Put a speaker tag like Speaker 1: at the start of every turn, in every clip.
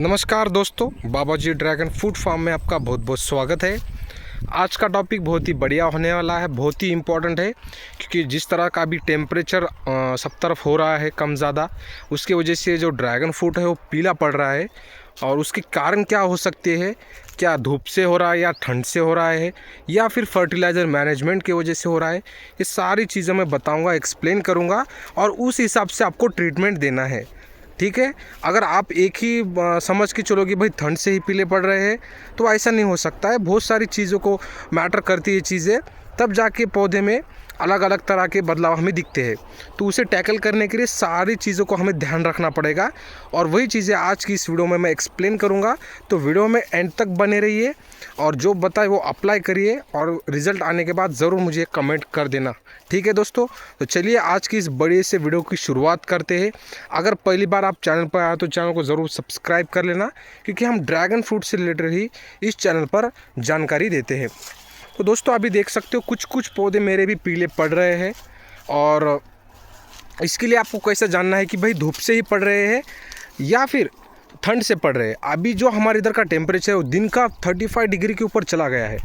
Speaker 1: नमस्कार दोस्तों, बाबाजी dragon food farm में आपका बहुत बहुत स्वागत है। आज का टॉपिक बहुत ही बढ़िया होने वाला है, बहुत ही इम्पोर्टेंट है क्योंकि जिस तरह का अभी टेम्परेचर सब तरफ हो रहा है कम ज़्यादा, उसकी वजह से जो ड्रैगन फ्रूट है वो पीला पड़ रहा है। और उसके कारण क्या हो सकते हैं, क्या धूप से हो रहा है या ठंड से हो रहा है या फिर फर्टिलाइज़र मैनेजमेंट की वजह से हो रहा है, ये सारी चीज़ें मैं बताऊँगा, एक्सप्लेन करूँगा और उस हिसाब से आपको ट्रीटमेंट देना है। ठीक है। अगर आप एक ही समझ के चलोगे भाई ठंड से ही पीले पड़ रहे हैं, तो ऐसा नहीं हो सकता है। बहुत सारी चीज़ों को मैटर करती है चीज़ें, तब जाके पौधे में अलग अलग तरह के बदलाव हमें दिखते हैं। तो उसे टैकल करने के लिए सारी चीज़ों को हमें ध्यान रखना पड़ेगा और वही चीज़ें आज की इस वीडियो में मैं एक्सप्लेन करूँगा। तो वीडियो में एंड तक बने रहिए और जो बताए वो अप्लाई करिए और रिज़ल्ट आने के बाद ज़रूर मुझे कमेंट कर देना। ठीक है दोस्तों, तो चलिए आज की इस बड़े से वीडियो की शुरुआत करते हैं। अगर पहली बार आप चैनल पर आए तो चैनल को ज़रूर सब्सक्राइब कर लेना, क्योंकि हम ड्रैगन फ्रूट से रिलेटेड ही इस चैनल पर जानकारी देते हैं। तो दोस्तों अभी देख सकते हो कुछ कुछ पौधे मेरे भी पीले पड़ रहे हैं, और इसके लिए आपको कैसे जानना है कि भाई धूप से ही पड़ रहे हैं या फिर ठंड से पड़ रहे हैं। अभी जो हमारे इधर का टेम्परेचर है वो दिन का 35 डिग्री के ऊपर चला गया है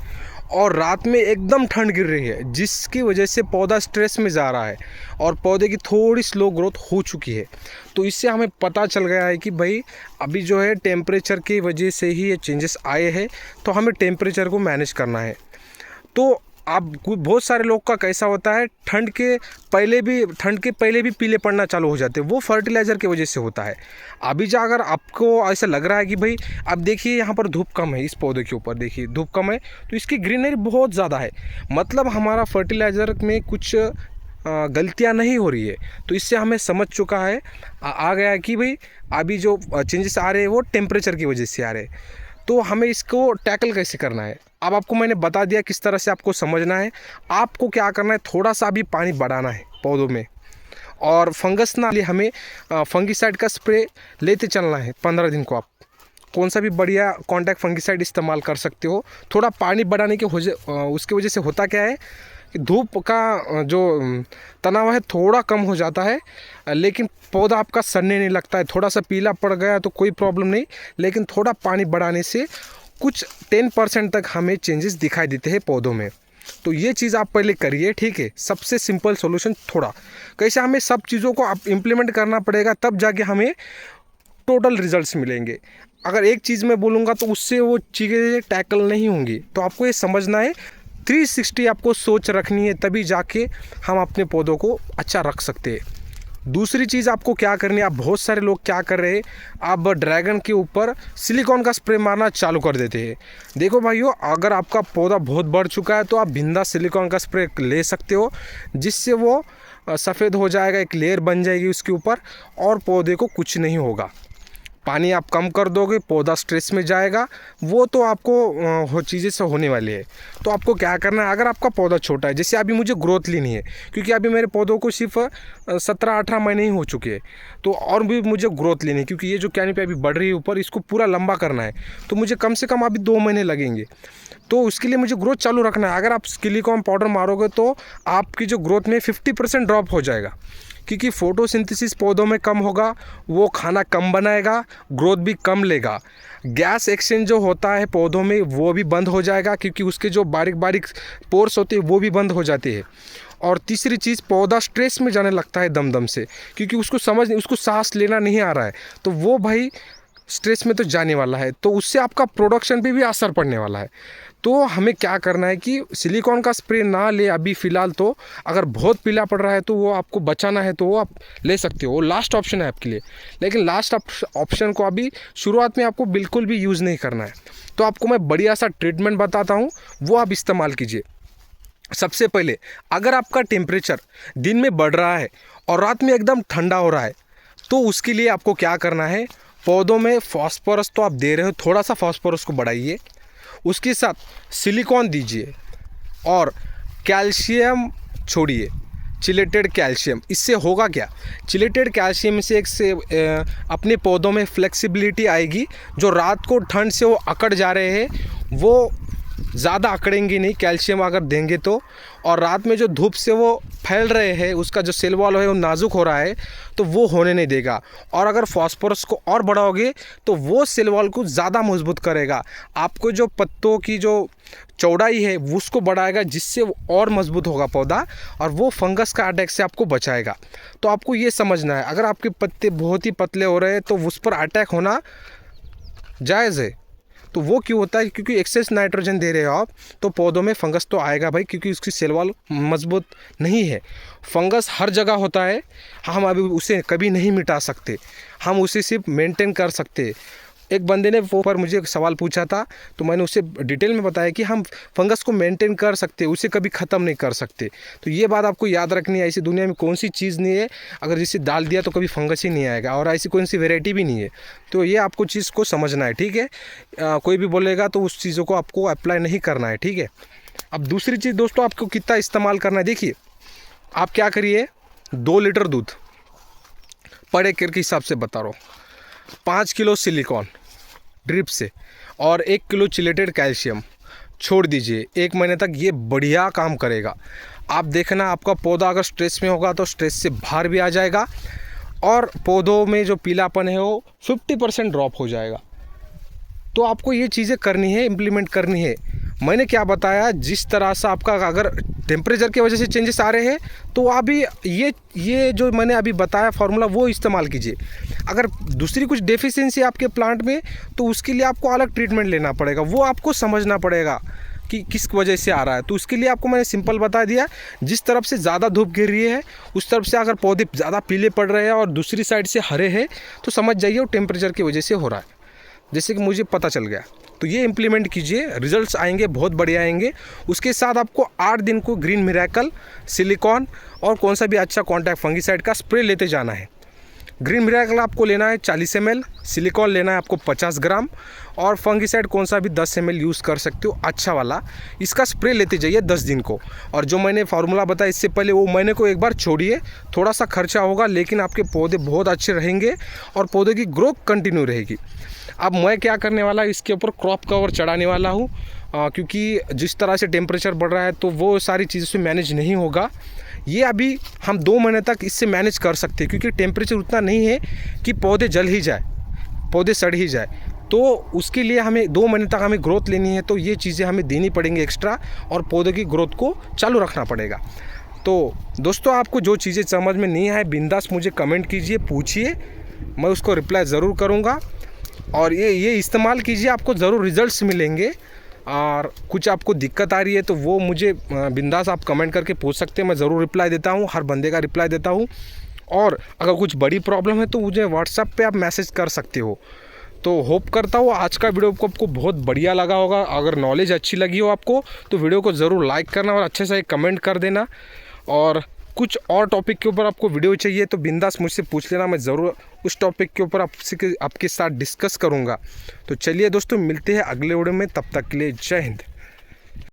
Speaker 1: और रात में एकदम ठंड गिर रही है, जिसकी वजह से पौधा स्ट्रेस में जा रहा है और पौधे की थोड़ी स्लो ग्रोथ हो चुकी है। तो इससे हमें पता चल गया है कि भाई अभी जो है टेम्परेचर की वजह से ही ये चेंजेस आए हैं, तो हमें टेम्परेचर को मैनेज करना है। तो आप बहुत सारे लोग का कैसा होता है, ठंड के पहले भी पीले पड़ना चालू हो जाते हैं, वो फर्टिलाइज़र की वजह से होता है। अभी जो अगर आपको ऐसा लग रहा है कि भाई अब देखिए यहाँ पर धूप कम है, इस पौधे के ऊपर देखिए धूप कम है, तो इसकी ग्रीनरी बहुत ज़्यादा है, मतलब हमारा फर्टिलाइज़र में कुछ गलतियाँ नहीं हो रही है। तो इससे हमें समझ चुका है, आ गया है कि भाई अभी जो चेंजेस आ रहे हैं वो टेम्परेचर की वजह से आ रहे हैं। तो हमें इसको टैकल कैसे करना है, अब आपको मैंने बता दिया किस तरह से आपको समझना है। आपको क्या करना है, थोड़ा सा भी पानी बढ़ाना है पौधों में, और फंगस ना लिए हमें फंगीसाइड का स्प्रे लेते चलना है 15 दिन को। आप कौन सा भी बढ़िया कॉन्टैक्ट फंगीसाइड इस्तेमाल कर सकते हो। थोड़ा पानी बढ़ाने के उसकी वजह से होता क्या है कि धूप का जो तनाव है थोड़ा कम हो जाता है, लेकिन पौधा आपका सड़ने नहीं लगता है। थोड़ा सा पीला पड़ गया तो कोई प्रॉब्लम नहीं, लेकिन थोड़ा पानी बढ़ाने से कुछ 10% तक हमें चेंजेस दिखाई देते हैं पौधों में। तो ये चीज़ आप पहले करिए, ठीक है। सबसे सिंपल सॉल्यूशन थोड़ा कैसे हमें सब चीज़ों को आप इम्प्लीमेंट करना पड़ेगा, तब जाके हमें टोटल रिजल्ट्स मिलेंगे। अगर एक चीज़ मैं बोलूँगा तो उससे वो चीज़ें टैकल नहीं होंगी। तो आपको ये समझना है 360 आपको सोच रखनी है, तभी जाके हम अपने पौधों को अच्छा रख सकते हैं। दूसरी चीज़ आपको क्या करनी है, आप बहुत सारे लोग क्या कर रहे हैं, आप ड्रैगन के ऊपर सिलिकॉन का स्प्रे मारना चालू कर देते हैं। देखो भाइयों, अगर आपका पौधा बहुत बढ़ चुका है तो आप बिंदा सिलिकॉन का स्प्रे ले सकते हो, जिससे वो सफ़ेद हो जाएगा, एक लेयर बन जाएगी उसके ऊपर और पौधे को कुछ नहीं होगा। पानी आप कम कर दोगे, पौधा स्ट्रेस में जाएगा, वो तो आपको वो चीज़ें से होने वाली है। तो आपको क्या करना है, अगर आपका पौधा छोटा है, जैसे अभी मुझे ग्रोथ लेनी है, क्योंकि अभी मेरे पौधों को सिर्फ 17-18 महीने ही हो चुके हैं, तो और भी मुझे ग्रोथ लेनी है, क्योंकि ये जो कैनोपी अभी बढ़ रही है ऊपर, इसको पूरा लंबा करना है, तो मुझे कम से कम अभी 2 महीने लगेंगे। तो उसके लिए मुझे ग्रोथ चालू रखना है। अगर आप सिलिकॉन पाउडर मारोगे तो आपकी जो ग्रोथ में 50% ड्रॉप हो जाएगा, क्योंकि फोटोसिंथेसिस पौधों में कम होगा, वो खाना कम बनाएगा, ग्रोथ भी कम लेगा। गैस एक्सचेंज जो होता है पौधों में वो भी बंद हो जाएगा, क्योंकि उसके जो बारीक बारीक पोर्स होते हैं वो भी बंद हो जाते हैं। और तीसरी चीज़, पौधा स्ट्रेस में जाने लगता है दम से, क्योंकि उसको सांस लेना नहीं आ रहा है, तो वो भाई स्ट्रेस में तो जाने वाला है, तो उससे आपका प्रोडक्शन पे भी असर पड़ने वाला है। तो हमें क्या करना है कि सिलिकॉन का स्प्रे ना ले अभी फ़िलहाल। तो अगर बहुत पीला पड़ रहा है तो वो आपको बचाना है तो वो आप ले सकते हो, वो लास्ट ऑप्शन है आपके लिए। लेकिन लास्ट ऑप्शन को अभी शुरुआत में आपको बिल्कुल भी यूज़ नहीं करना है। तो आपको मैं बढ़िया सा ट्रीटमेंट बताता हूँ, वो आप इस्तेमाल कीजिए। सबसे पहले, अगर आपका टेम्परेचर दिन में बढ़ रहा है और रात में एकदम ठंडा हो रहा है, तो उसके लिए आपको क्या करना है, पौधों में फॉस्फोरस तो आप दे रहे हो, थोड़ा सा फॉस्फोरस को बढ़ाइए, उसके साथ सिलिकॉन दीजिए और कैल्शियम छोड़िए, चिलेटेड कैल्शियम। इससे होगा क्या, चिलेटेड कैल्शियम से अपने पौधों में फ्लेक्सिबिलिटी आएगी। जो रात को ठंड से वो अकड़ जा रहे हैं वो ज़्यादा अकड़ेंगे नहीं कैल्शियम अगर देंगे तो। और रात में जो धूप से वो फैल रहे हैं, उसका जो सेल वॉल है वो नाजुक हो रहा है, तो वो होने नहीं देगा। और अगर फास्फोरस को और बढ़ाओगे तो वो सेल वॉल को ज़्यादा मजबूत करेगा, आपको जो पत्तों की जो चौड़ाई है उसको बढ़ाएगा, जिससे वो और मजबूत होगा पौधा और वो फंगस का अटैक से आपको बचाएगा। तो आपको ये समझना है, अगर आपके पत्ते बहुत ही पतले हो रहे हैं तो उस पर अटैक होना जायज़ है। तो वो क्यों होता है? क्योंकि एक्सेस नाइट्रोजन दे रहे हो आप, तो पौधों में फंगस तो आएगा भाई, क्योंकि उसकी सेल वॉल मजबूत नहीं है। फंगस हर जगह होता है, हम अभी उसे कभी नहीं मिटा सकते, हम उसे सिर्फ मेंटेन कर सकते। एक बंदे ने वो पर मुझे सवाल पूछा था, तो मैंने उसे डिटेल में बताया कि हम फंगस को मेंटेन कर सकते, उसे कभी ख़त्म नहीं कर सकते। तो ये बात आपको याद रखनी है। ऐसी दुनिया में कौन सी चीज़ नहीं है अगर जिसे डाल दिया तो कभी फंगस ही नहीं आएगा, और ऐसी कौन सी वेराइटी भी नहीं है। तो ये आपको चीज़ को समझना है, ठीक है। कोई भी बोलेगा तो उस चीज़ों को आपको अप्लाई नहीं करना है, ठीक है। अब दूसरी चीज़ दोस्तों, आपको कितना इस्तेमाल करना है। देखिए, आप क्या करिए, 2 लीटर दूध पर एकड़ के हिसाब से बता रहा हूँ, 5 किलो सिलिकॉन ड्रिप से और 1 किलो चिलेटेड कैल्शियम छोड़ दीजिए 1 महीने तक। ये बढ़िया काम करेगा। आप देखना, आपका पौधा अगर स्ट्रेस में होगा तो स्ट्रेस से बाहर भी आ जाएगा, और पौधों में जो पीलापन है वो 50% ड्रॉप हो जाएगा। तो आपको ये चीज़ें करनी है, इम्प्लीमेंट करनी है। मैंने क्या बताया, जिस तरह से आपका अगर टेम्परेचर की वजह से चेंजेस आ रहे हैं तो अभी ये जो मैंने अभी बताया फार्मूला वो इस्तेमाल कीजिए। अगर दूसरी कुछ डेफिशिएंसी आपके प्लांट में, तो उसके लिए आपको अलग ट्रीटमेंट लेना पड़ेगा, वो आपको समझना पड़ेगा कि किस वजह से आ रहा है। तो उसके लिए आपको मैंने सिंपल बता दिया, जिस तरफ से ज़्यादा धूप गिर रही है उस तरफ से अगर पौधे ज़्यादा पीले पड़ रहे हैं और दूसरी साइड से हरे हैं, तो समझ जाइए वो टेम्परेचर की वजह से हो रहा है, जैसे कि मुझे पता चल गया। तो ये इम्प्लीमेंट कीजिए, रिजल्ट्स आएंगे, बहुत बढ़िया आएंगे। उसके साथ आपको 8 दिन को ग्रीन मिरेकल, सिलिकॉन और कौन सा भी अच्छा कॉन्टैक्ट फंगीसाइड का स्प्रे लेते जाना है। ग्रीन मिरेकल आपको लेना है 40 ml, सिलिकॉन लेना है आपको 50 ग्राम, और फंगीसाइड कौन सा भी 10 ml यूज़ कर सकते हो अच्छा वाला। इसका स्प्रे लेते जाइए 10 दिन को। और जो मैंने फार्मूला बताया इससे पहले, वो महीने को एक बार छोड़िए। थोड़ा सा खर्चा होगा, लेकिन आपके पौधे बहुत अच्छे रहेंगे और पौधे की ग्रोथ कंटिन्यू रहेगी। अब मैं क्या करने वाला, इसके ऊपर क्रॉप कवर चढ़ाने वाला हूँ, क्योंकि जिस तरह से टेम्परेचर बढ़ रहा है तो वो सारी चीज़ों से मैनेज नहीं होगा। ये अभी हम 2 महीने तक इससे मैनेज कर सकते हैं, क्योंकि टेम्परेचर उतना नहीं है कि पौधे जल ही जाए, पौधे सड़ ही जाए। तो उसके लिए हमें 2 महीने तक हमें ग्रोथ लेनी है, तो ये चीज़ें हमें देनी पड़ेंगी एक्स्ट्रा, और पौधे की ग्रोथ को चालू रखना पड़ेगा। तो दोस्तों, आपको जो चीज़ें समझ में नहीं आए बिंदास मुझे कमेंट कीजिए, पूछिए, मैं उसको रिप्लाई ज़रूर करूँगा। और ये इस्तेमाल कीजिए, आपको ज़रूर रिजल्ट्स मिलेंगे। और कुछ आपको दिक्कत आ रही है तो वो मुझे बिंदास आप कमेंट करके पूछ सकते हैं, मैं ज़रूर रिप्लाई देता हूँ, हर बंदे का रिप्लाई देता हूँ। और अगर कुछ बड़ी प्रॉब्लम है तो मुझे व्हाट्सएप पे आप मैसेज कर सकते हो। तो होप करता हूँ आज का वीडियो आपको बहुत बढ़िया लगा होगा। अगर नॉलेज अच्छी लगी हो आपको तो वीडियो को ज़रूर लाइक करना और अच्छे से एक कमेंट कर देना। और कुछ और टॉपिक के ऊपर आपको वीडियो चाहिए तो बिंदास मुझसे पूछ लेना, मैं ज़रूर उस टॉपिक के ऊपर आपके साथ डिस्कस करूँगा। तो चलिए दोस्तों, मिलते हैं अगले वीडियो में, तब तक के लिए जय हिंद।